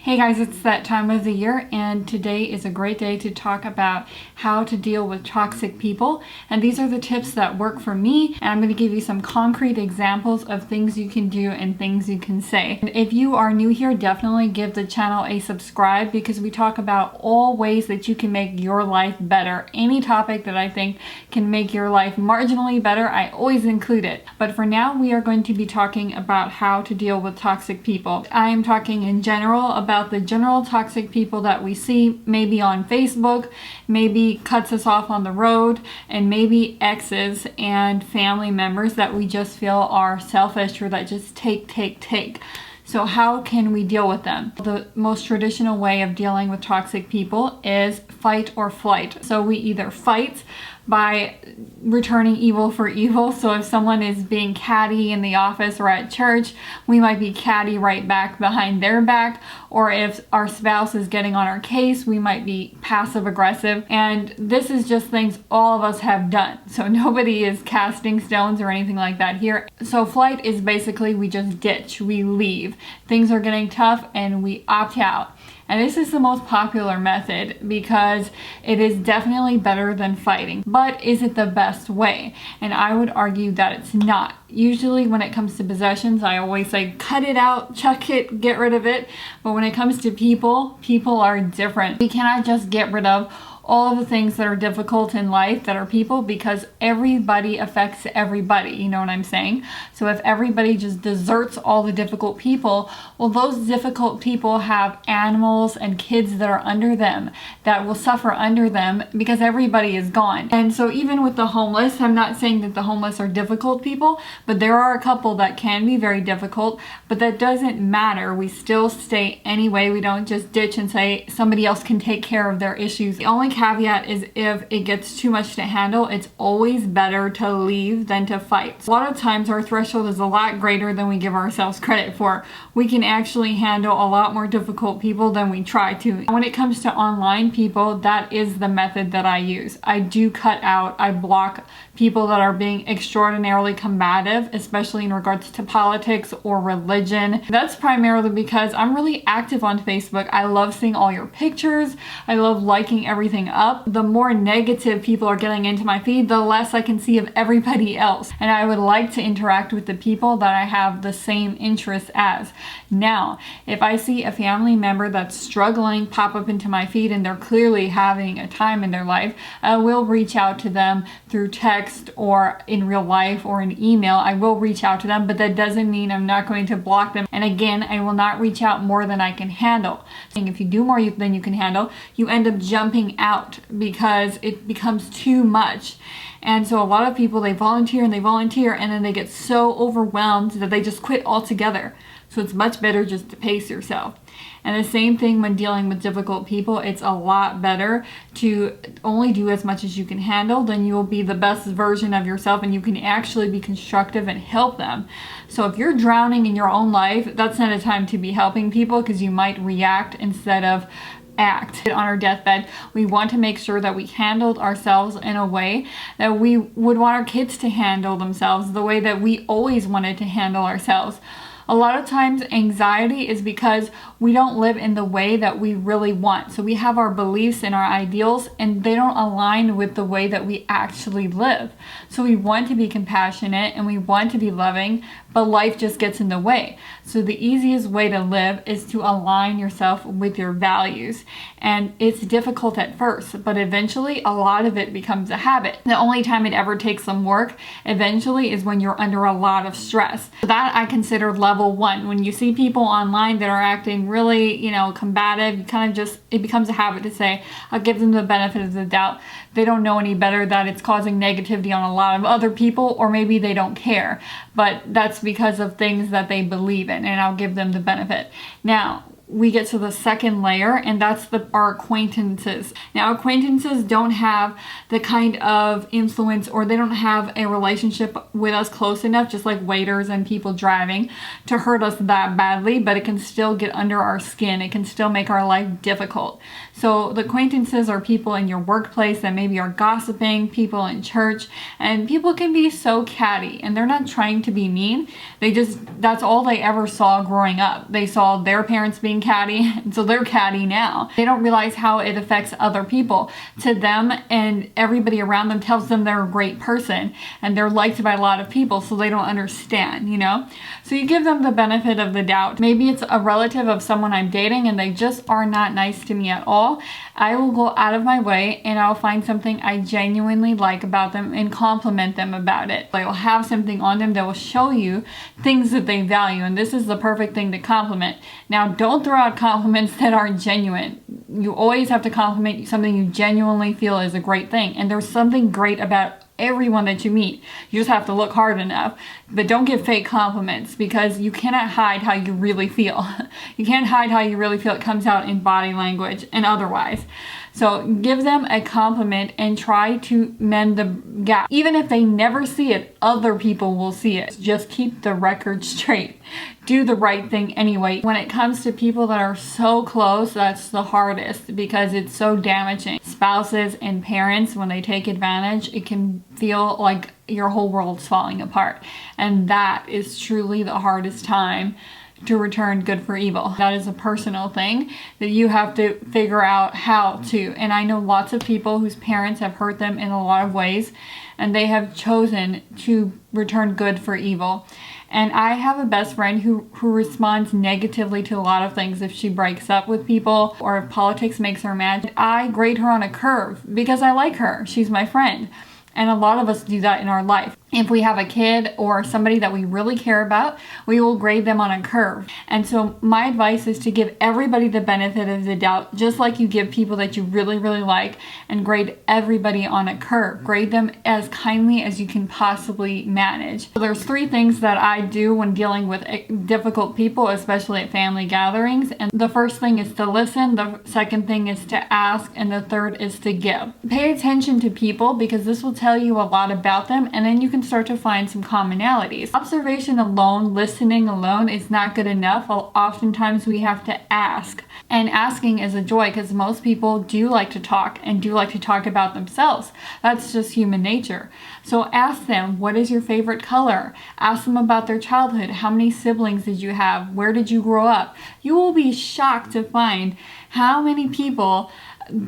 Hey guys, it's that time of the year and today is a great day to talk about how to deal with toxic people. And these are the tips that work for me, and I'm going to give you some concrete examples of things you can do and things you can say. And if you are new here, definitely give the channel a subscribe because we talk about all ways that you can make your life better. Any topic that I think can make your life marginally better, I always include it. But for now, we are going to be talking about how to deal with toxic people. I am talking in general about the general toxic people that we see, maybe on Facebook, maybe cuts us off on the road, and maybe exes and family members that we just feel are selfish or that just take. So how can we deal with them? The most traditional way of dealing with toxic people is fight or flight. So we either fight by returning evil for evil. So if someone is being catty in the office or at church, we might be catty right back behind their back. Or if our spouse is getting on our case, we might be passive aggressive. And this is just things all of us have done. So nobody is casting stones or anything like that here. So flight is basically we just ditch, we leave. Things are getting tough and we opt out. And this is the most popular method because it is definitely better than fighting. But is it the best way? And I would argue that it's not. Usually when it comes to possessions, I always say cut it out, chuck it, get rid of it. But when it comes to people, people are different. We cannot just get rid of all of the things that are difficult in life that are people, because everybody affects everybody, you know what I'm saying? So if everybody just deserts all the difficult people, well, those difficult people have animals and kids that are under them that will suffer under them because everybody is gone. And so even with the homeless, I'm not saying that the homeless are difficult people, but there are a couple that can be very difficult, but that doesn't matter. We still stay anyway. We don't just ditch and say somebody else can take care of their issues. The only caveat is if it gets too much to handle, it's always better to leave than to fight. A lot of times our threshold is a lot greater than we give ourselves credit for. We can actually handle a lot more difficult people than we try to. When it comes to online people, that is the method that I use. I do cut out, I block people that are being extraordinarily combative, especially in regards to politics or religion. That's primarily because I'm really active on Facebook. I love seeing all your pictures. I love liking everything up. The more negative people are getting into my feed, the less I can see of everybody else. And I would like to interact with the people that I have the same interests as. Now, if I see a family member that's struggling pop up into my feed and they're clearly having a time in their life, I will reach out to them through text or in real life or an email. I will reach out to them, but that doesn't mean I'm not going to block them. And again, I will not reach out more than I can handle. And if you do more than you can handle, you end up jumping out because it becomes too much. And so a lot of people, they volunteer and then they get so overwhelmed that they just quit altogether. So it's much better just to pace yourself. And the same thing when dealing with difficult people, it's a lot better to only do as much as you can handle. Then you will be the best version of yourself and you can actually be constructive and help them. So if you're drowning in your own life, that's not a time to be helping people because you might react instead of act. On our deathbed, we want to make sure that we handled ourselves in a way that we would want our kids to handle themselves, the way that we always wanted to handle ourselves. A lot of times anxiety is because we don't live in the way that we really want. So we have our beliefs and our ideals and they don't align with the way that we actually live. So we want to be compassionate and we want to be loving, but life just gets in the way. So the easiest way to live is to align yourself with your values. And it's difficult at first, but eventually a lot of it becomes a habit. The only time it ever takes some work eventually is when you're under a lot of stress. So that I consider level 1. When you see people online that are acting really, combative, you kind of just, it becomes a habit to say, I'll give them the benefit of the doubt. They don't know any better that it's causing negativity on a lot of other people, or maybe they don't care. But that's because of things that they believe in, and I'll give them the benefit. Now, we get to the second layer, and that's our acquaintances. Now, acquaintances don't have the kind of influence, or they don't have a relationship with us close enough, just like waiters and people driving, to hurt us that badly, but it can still get under our skin. It can still make our life difficult. So the acquaintances are people in your workplace that maybe are gossiping, people in church, and people can be so catty, and they're not trying to be mean. That's all they ever saw growing up. They saw their parents being being catty, and so they're catty now. They don't realize how it affects other people. To them, and everybody around them tells them they're a great person and they're liked by a lot of people, so they don't understand, you know? So you give them the benefit of the doubt. Maybe it's a relative of someone I'm dating and they just are not nice to me at all. I will go out of my way and I'll find something I genuinely like about them and compliment them about it. I will have something on them that will show you things that they value, and this is the perfect thing to compliment. Now, don't throw out compliments that aren't genuine. You always have to compliment something you genuinely feel is a great thing, and there's something great about everyone that you meet. You just have to look hard enough. But don't give fake compliments, because you cannot hide how you really feel. You can't hide how you really feel. It comes out in body language and otherwise. So give them a compliment and try to mend the gap. Even if they never see it, other people will see it. Just keep the record straight. Do the right thing anyway. When it comes to people that are so close, that's the hardest because it's so damaging. Spouses and parents, when they take advantage, it can feel like your whole world's falling apart. And that is truly the hardest time to return good for evil. That is a personal thing that you have to figure out how to. And I know lots of people whose parents have hurt them in a lot of ways, and they have chosen to return good for evil. And I have a best friend who responds negatively to a lot of things if she breaks up with people or if politics makes her mad. I grade her on a curve because I like her. She's my friend. And a lot of us do that in our life. If we have a kid or somebody that we really care about, we will grade them on a curve. And so my advice is to give everybody the benefit of the doubt, just like you give people that you really, really like, and grade everybody on a curve. Grade them as kindly as you can possibly manage. So there's 3 things that I do when dealing with difficult people, especially at family gatherings. And the first thing is to listen, the second thing is to ask, and the third is to give. Pay attention to people because this will tell you a lot about them, and then you can start to find some commonalities. Observation alone, listening alone is not good enough. Oftentimes we have to ask. And asking is a joy because most people do like to talk and do like to talk about themselves. That's just human nature. So ask them, what is your favorite color? Ask them about their childhood. How many siblings did you have? Where did you grow up? You will be shocked to find how many people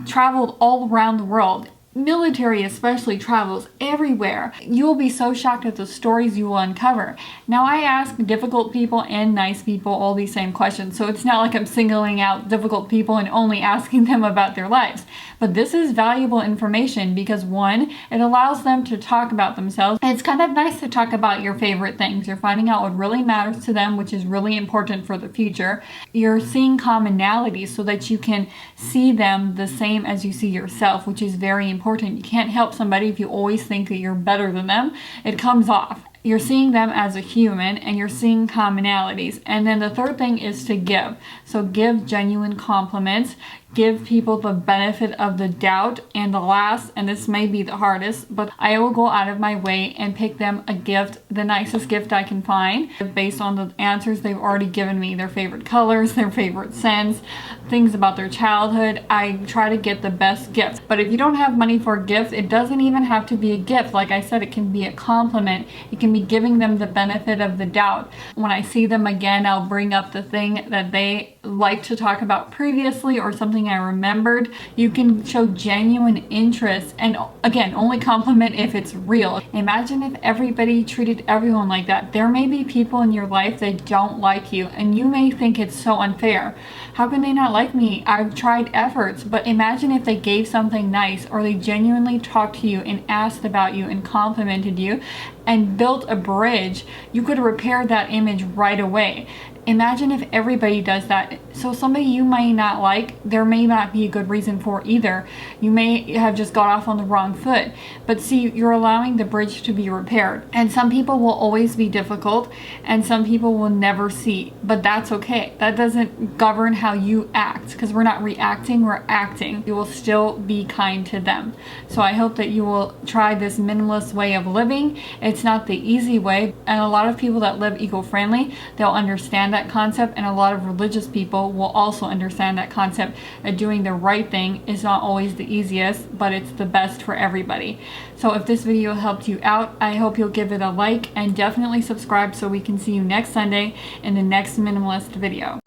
traveled all around the world. Military especially travels everywhere. You will be so shocked at the stories you will uncover. Now, I ask difficult people and nice people all these same questions, so it's not like I'm singling out difficult people and only asking them about their lives. But this is valuable information because 1, it allows them to talk about themselves. It's kind of nice to talk about your favorite things. You're finding out what really matters to them, which is really important for the future. You're seeing commonalities so that you can see them the same as you see yourself, which is very important. You can't help somebody if you always think that you're better than them. It comes off. You're seeing them as a human and you're seeing commonalities. And then the third thing is to give. So give genuine compliments. Give people the benefit of the doubt. And the last, and this may be the hardest, but I will go out of my way and pick them a gift, the nicest gift I can find, based on the answers they've already given me, their favorite colors, their favorite scents, things about their childhood. I try to get the best gift. But if you don't have money for a gift, it doesn't even have to be a gift. Like I said, it can be a compliment. It can be giving them the benefit of the doubt. When I see them again, I'll bring up the thing that they like to talk about previously or something I remembered. You can show genuine interest, and again, only compliment if it's real. Imagine if everybody treated everyone like that. There may be people in your life that don't like you, and you may think it's so unfair. How can they not like me? I've tried efforts, but imagine if they gave something nice or they genuinely talked to you and asked about you and complimented you and built a bridge. You could repair that image right away. Imagine if everybody does that. So somebody you might not like, there may not be a good reason for either. You may have just got off on the wrong foot. But see, you're allowing the bridge to be repaired. And some people will always be difficult and some people will never see. But that's okay. That doesn't govern how you act, because we're not reacting, we're acting. You will still be kind to them. So I hope that you will try this minimalist way of living. It's not the easy way. And a lot of people that live eco-friendly, they'll understand that concept, and a lot of religious people will also understand that concept, that doing the right thing is not always the easiest, but it's the best for everybody. So if this video helped you out, I hope you'll give it a like and definitely subscribe so we can see you next Sunday in the next minimalist video.